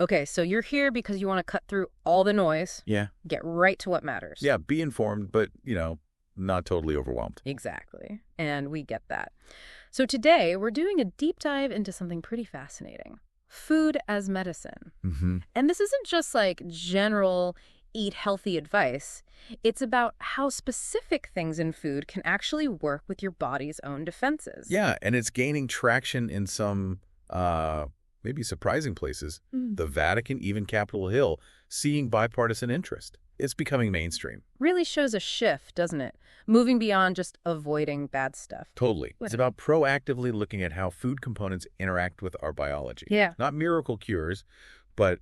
Okay, so you're here because you want to cut through all the noise, Yeah. get right to what matters. Yeah, be informed, but, not totally overwhelmed. Exactly. And we get that. So today, we're doing a deep dive into something pretty fascinating. Food as medicine. Mm-hmm. And this isn't just like general eat healthy advice. It's about how specific things in food can actually work with your body's own defenses. Yeah, and it's gaining traction in some maybe surprising places. The Vatican, even Capitol Hill, seeing bipartisan interest. It's becoming mainstream. Really shows a shift, doesn't it? Moving beyond just avoiding bad stuff. Totally. It's about proactively looking at how food components interact with our biology. Yeah. Not miracle cures, but,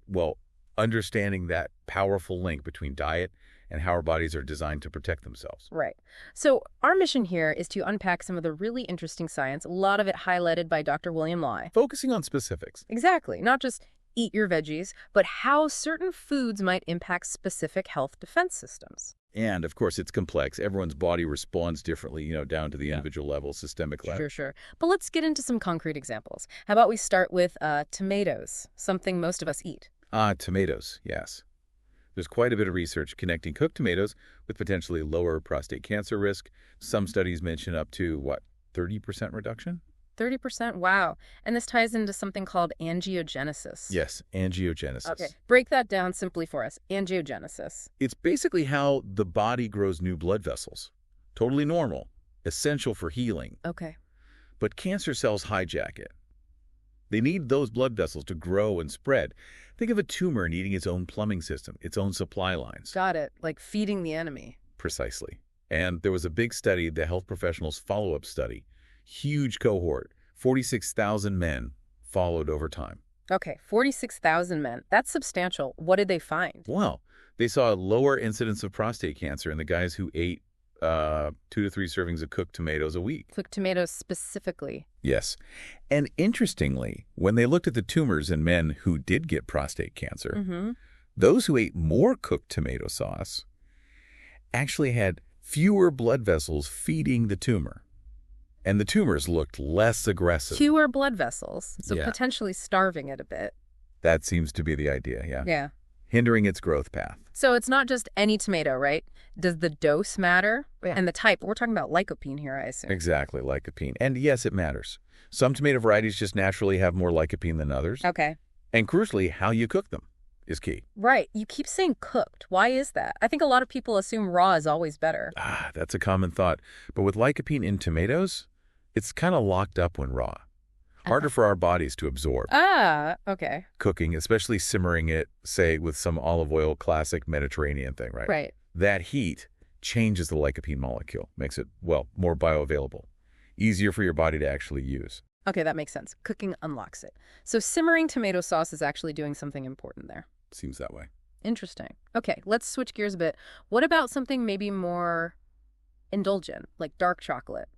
understanding that powerful link between diet and how our bodies are designed to protect themselves. Right. So our mission here is to unpack some of the really interesting science, a lot of it highlighted by Dr. William Lai. Focusing on specifics. Exactly. Not just eat your veggies, but how certain foods might impact specific health defense systems. And, of course, it's complex. Everyone's body responds differently, down to the individual level, systemic level. Sure. But let's get into some concrete examples. How about we start with tomatoes, something most of us eat. Tomatoes, yes. There's quite a bit of research connecting cooked tomatoes with potentially lower prostate cancer risk. Some studies mention up to, 30% reduction? 30%? Wow. And this ties into something called angiogenesis. Yes, angiogenesis. Okay. Break that down simply for us. Angiogenesis. It's basically how the body grows new blood vessels. Totally normal, essential for healing. Okay. But cancer cells hijack it. They need those blood vessels to grow and spread. Think of a tumor needing its own plumbing system, its own supply lines. Got it. Like feeding the enemy. Precisely. And there was a big study, the Health Professionals Follow-Up Study. Huge cohort, 46,000 men followed over time. Okay, 46,000 men. That's substantial. What did they find? Well, they saw a lower incidence of prostate cancer in the guys who ate 2 to 3 servings of cooked tomatoes a week. Cooked tomatoes specifically. Yes. And interestingly, when they looked at the tumors in men who did get prostate cancer, those who ate more cooked tomato sauce actually had fewer blood vessels feeding the tumor. And the tumors looked less aggressive. Fewer blood vessels, so Yeah. potentially starving it a bit. That seems to be the idea, yeah. Yeah. Hindering its growth path. So it's not just any tomato, right? Does the dose matter? Yeah. And the type? We're talking about lycopene here, I assume. Exactly, lycopene. And yes, it matters. Some tomato varieties just naturally have more lycopene than others. Okay. And crucially, how you cook them is key. Right. You keep saying cooked. Why is that? I think a lot of people assume raw is always better. That's a common thought. But with lycopene in tomatoes, it's kind of locked up when raw. Harder for our bodies to absorb. Okay. Cooking, especially simmering it, say, with some olive oil, classic Mediterranean thing, right? Right. That heat changes the lycopene molecule, makes it, more bioavailable, easier for your body to actually use. Okay, that makes sense. Cooking unlocks it. So simmering tomato sauce is actually doing something important there. Seems that way. Interesting. Okay, let's switch gears a bit. What about something maybe more indulgent, like dark chocolate,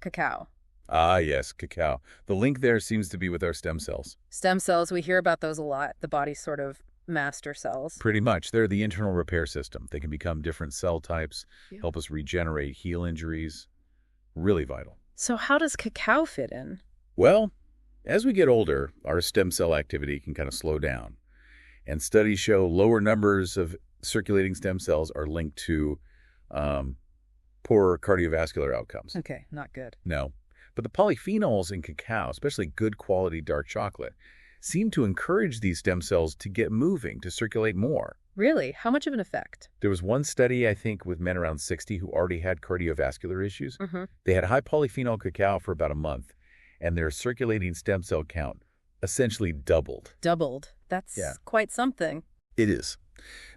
cacao? Yes, cacao. The link there seems to be with our stem cells. Stem cells, we hear about those a lot. The body's sort of master cells. Pretty much. They're the internal repair system. They can become different cell types, help us regenerate, heal injuries. Really vital. So how does cacao fit in? Well, as we get older, our stem cell activity can kind of slow down. And studies show lower numbers of circulating stem cells are linked to poorer cardiovascular outcomes. Okay, not good. No. But the polyphenols in cacao, especially good quality dark chocolate, seem to encourage these stem cells to get moving, to circulate more. Really? How much of an effect? There was one study, I think, with men around 60 who already had cardiovascular issues. They had high polyphenol cacao for about a month, and their circulating stem cell count essentially doubled. Doubled. That's quite something. It is.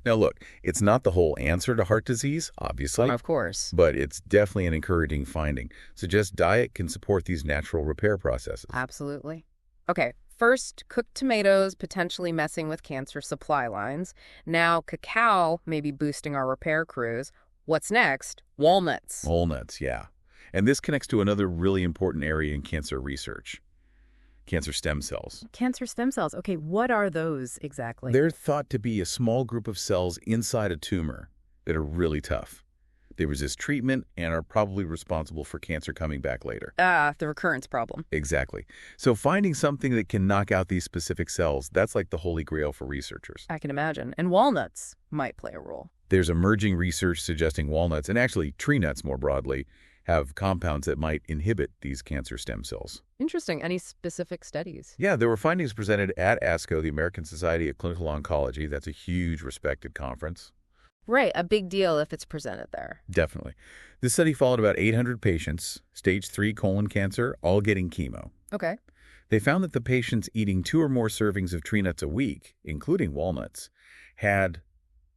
Now, look, it's not the whole answer to heart disease, obviously. Of course. But it's definitely an encouraging finding. Suggests diet can support these natural repair processes. Absolutely. Okay, first, cooked tomatoes potentially messing with cancer supply lines. Now, cacao may be boosting our repair crews. What's next? Walnuts. Walnuts, yeah. And this connects to another really important area in cancer research. Cancer stem cells. Cancer stem cells. Okay, what are those exactly? They're thought to be a small group of cells inside a tumor that are really tough. They resist treatment and are probably responsible for cancer coming back later. Ah, the recurrence problem. Exactly. So finding something that can knock out these specific cells, that's like the holy grail for researchers. I can imagine. And walnuts might play a role. There's emerging research suggesting walnuts, and actually tree nuts more broadly, have compounds that might inhibit these cancer stem cells. Interesting. Any specific studies? Yeah, there were findings presented at ASCO, the American Society of Clinical Oncology. That's a huge respected conference. Right, a big deal if it's presented there. Definitely. This study followed about 800 patients, stage 3 colon cancer, all getting chemo. Okay. They found that the patients eating 2 or more servings of tree nuts a week, including walnuts, had,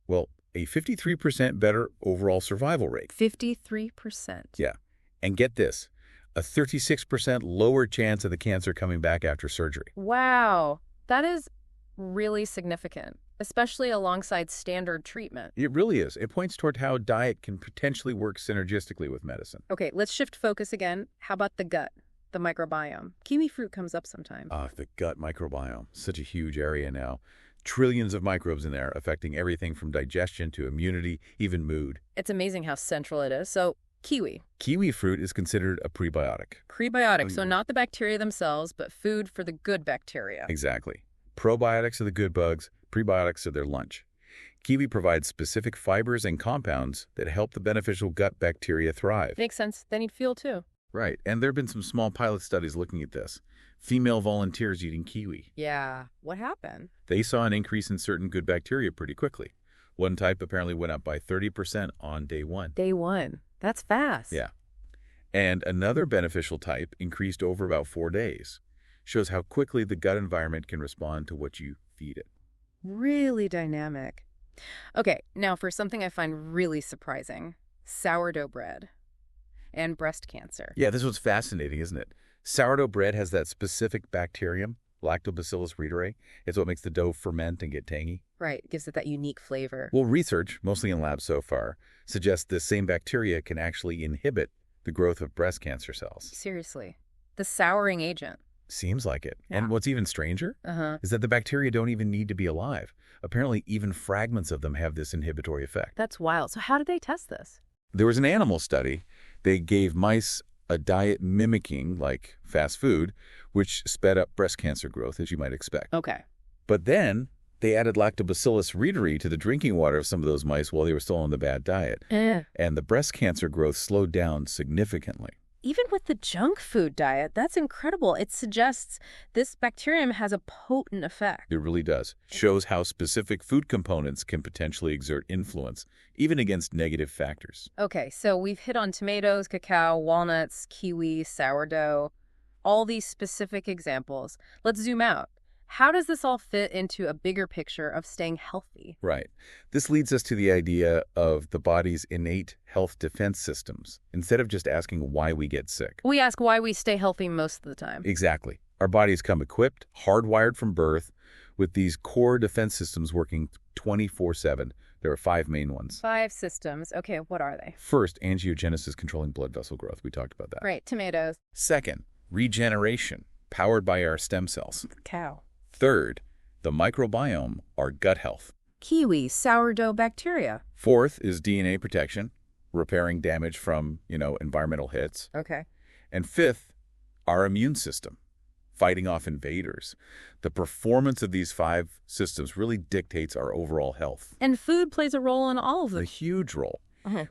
well, a 53% better overall survival rate. 53%. Yeah. And get this, a 36% lower chance of the cancer coming back after surgery. Wow. That is really significant, especially alongside standard treatment. It really is. It points toward how diet can potentially work synergistically with medicine. Okay, let's shift focus again. How about the gut, the microbiome? Kiwi fruit comes up sometimes. The gut microbiome, such a huge area now. Trillions of microbes in there affecting everything from digestion to immunity, even mood. It's amazing how central it is. So, kiwi. Kiwi fruit is considered a prebiotic. Prebiotic, so not the bacteria themselves, but food for the good bacteria. Exactly. Probiotics are the good bugs, prebiotics are their lunch. Kiwi provides specific fibers and compounds that help the beneficial gut bacteria thrive. Makes sense. They need fuel too. Right, and there have been some small pilot studies looking at this. Female volunteers eating kiwi. Yeah. What happened? They saw an increase in certain good bacteria pretty quickly. One type apparently went up by 30% on day 1. Day 1. That's fast. Yeah. And another beneficial type increased over about 4 days. Shows how quickly the gut environment can respond to what you feed it. Really dynamic. Okay, now for something I find really surprising, sourdough bread and breast cancer. Yeah, this one's fascinating, isn't it? Sourdough bread has that specific bacterium, Lactobacillus reuteri. It's what makes the dough ferment and get tangy. Right, gives it that unique flavor. Well, research, mostly in labs so far, suggests this same bacteria can actually inhibit the growth of breast cancer cells. Seriously. The souring agent. Seems like it. Yeah. And what's even stranger is that the bacteria don't even need to be alive. Apparently, even fragments of them have this inhibitory effect. That's wild. So how did they test this? There was an animal study. They gave mice a diet mimicking, like fast food, which sped up breast cancer growth, as you might expect. Okay. But then they added Lactobacillus reuteri to the drinking water of some of those mice while they were still on the bad diet. And the breast cancer growth slowed down significantly. Even with the junk food diet, that's incredible. It suggests this bacterium has a potent effect. It really does. Shows how specific food components can potentially exert influence, even against negative factors. Okay, so we've hit on tomatoes, cacao, walnuts, kiwi, sourdough, all these specific examples. Let's zoom out. How does this all fit into a bigger picture of staying healthy? Right. This leads us to the idea of the body's innate health defense systems, instead of just asking why we get sick. We ask why we stay healthy most of the time. Exactly. Our bodies come equipped, hardwired from birth, with these core defense systems working 24/7. There are 5 main ones. 5 systems. Okay, what are they? First, angiogenesis controlling blood vessel growth. We talked about that. Right, tomatoes. Second, regeneration, powered by our stem cells. Cow. Third, the microbiome, our gut health. Kiwi, sourdough bacteria. Fourth is DNA protection, repairing damage from, environmental hits. Okay. And fifth, our immune system, fighting off invaders. The performance of these 5 systems really dictates our overall health. And food plays a role in all of A them. huge role.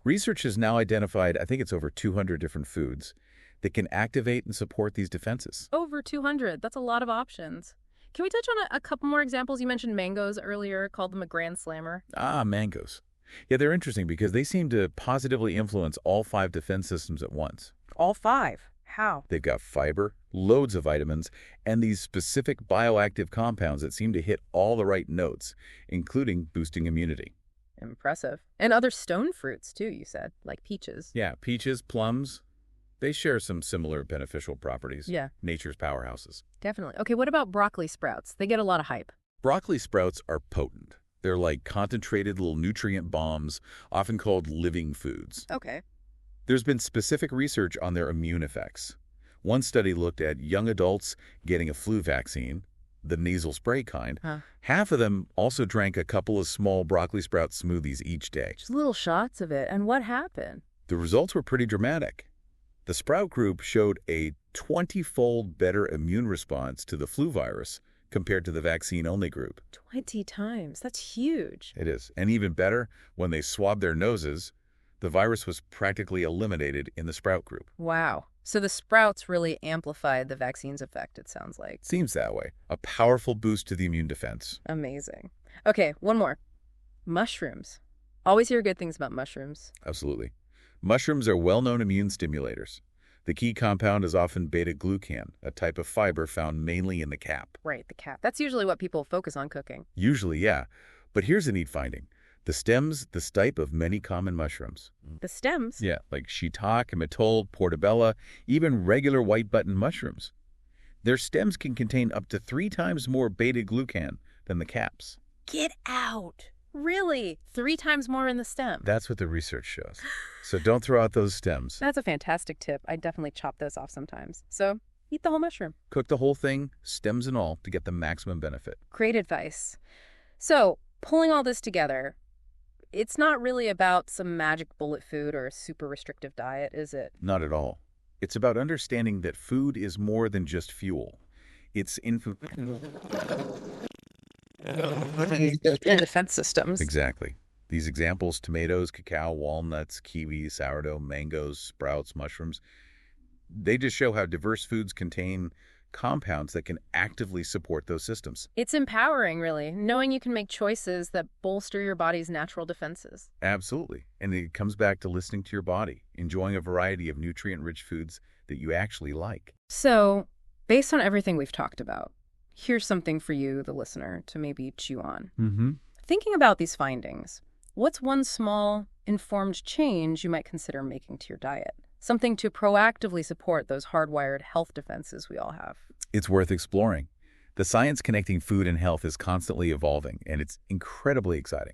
Research has now identified, I think it's over 200 different foods that can activate and support these defenses. Over 200. That's a lot of options. Can we touch on a couple more examples? You mentioned mangoes earlier, called them a grand slammer. Mangoes. Yeah, they're interesting because they seem to positively influence all 5 defense systems at once. All 5? How? They've got fiber, loads of vitamins, and these specific bioactive compounds that seem to hit all the right notes, including boosting immunity. Impressive. And other stone fruits, too, you said, like peaches. Yeah, peaches, plums, they share some similar beneficial properties. Yeah. Nature's powerhouses. Definitely. Okay, what about broccoli sprouts? They get a lot of hype. Broccoli sprouts are potent. They're like concentrated little nutrient bombs, often called living foods. Okay. There's been specific research on their immune effects. One study looked at young adults getting a flu vaccine, the nasal spray kind, Huh. half of them also drank a couple of small broccoli sprout smoothies each day. Just little shots of it. And what happened? The results were pretty dramatic. The sprout group showed a 20-fold better immune response to the flu virus compared to the vaccine-only group. 20 times. That's huge. It is. And even better, when they swabbed their noses, the virus was practically eliminated in the sprout group. Wow. So the sprouts really amplified the vaccine's effect, it sounds like. Seems that way. A powerful boost to the immune defense. Amazing. Okay, one more. Mushrooms. Always hear good things about mushrooms. Absolutely. Mushrooms are well-known immune stimulators. The key compound is often beta-glucan, a type of fiber found mainly in the cap. Right, the cap. That's usually what people focus on cooking. Usually, yeah. But here's a neat finding. The stems, the stipe of many common mushrooms. The stems? Yeah, like shiitake, matole, portobello, even regular white button mushrooms. Their stems can contain up to 3 times more beta-glucan than the caps. Get out. Really? 3 times more in the stem. That's what the research shows. So don't throw out those stems. That's a fantastic tip. I definitely chop those off sometimes. So eat the whole mushroom. Cook the whole thing, stems and all, to get the maximum benefit. Great advice. So pulling all this together, it's not really about some magic bullet food or a super restrictive diet, is it? Not at all. It's about understanding that food is more than just fuel. It's defense systems. Exactly. These examples, tomatoes, cacao, walnuts, kiwi, sourdough, mangoes, sprouts, mushrooms, they just show how diverse foods contain compounds that can actively support those systems. It's empowering, really, knowing you can make choices that bolster your body's natural defenses. Absolutely. And it comes back to listening to your body, enjoying a variety of nutrient-rich foods that you actually like. So, based on everything we've talked about, here's something for you, the listener, to maybe chew on. Thinking about these findings, what's one small, informed change you might consider making to your diet? Something to proactively support those hardwired health defenses we all have. It's worth exploring. The science connecting food and health is constantly evolving, and it's incredibly exciting.